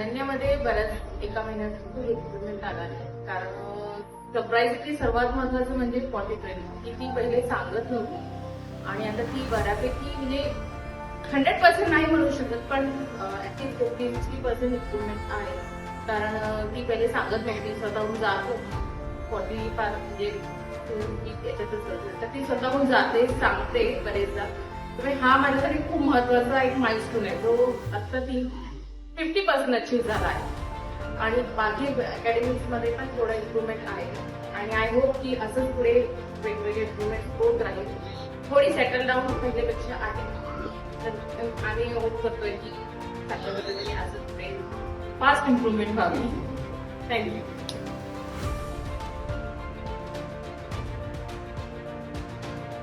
अनन्यामध्ये बऱ्याच एका महिन्यात खूप इम्प्रुव्हमेंट आला आहे. कारण सरप्राईजली सर्वात महत्वाचं म्हणजे पॉटी ट्रेनिंग, की ती पहिले सांगत नव्हती आणि आता ती बऱ्यापैकी म्हणजे 100% नाही म्हणू शकत, पण ऍटलीस्ट 50-60% इम्प्रुव्हमेंट आहे. कारण ती पहिले सांगत नव्हती, स्वतःहून जात होती. पॉटी फार म्हणजे तर ती स्वतःहून जाते, सांगते बरेचदा. तर हा माझ्यासाठी खूप महत्वाचा एक माइलस्टोन आहे, जो आता ती 50% अचीव्ह झाला आहे. आणि बाकी अकॅडमिक्समध्ये पण थोडं इम्प्रुव्हमेंट आहे आणि आय होप की असंच पुढे वेगवेगळे इम्प्रुव्हमेंट होत राहील. थोडी सेटल डाऊन पहिल्यापेक्षा आहे, तर आम्ही होप करतोय की असं पुढे फास्ट इम्प्रुव्हमेंट व्हावी. थँक्यू.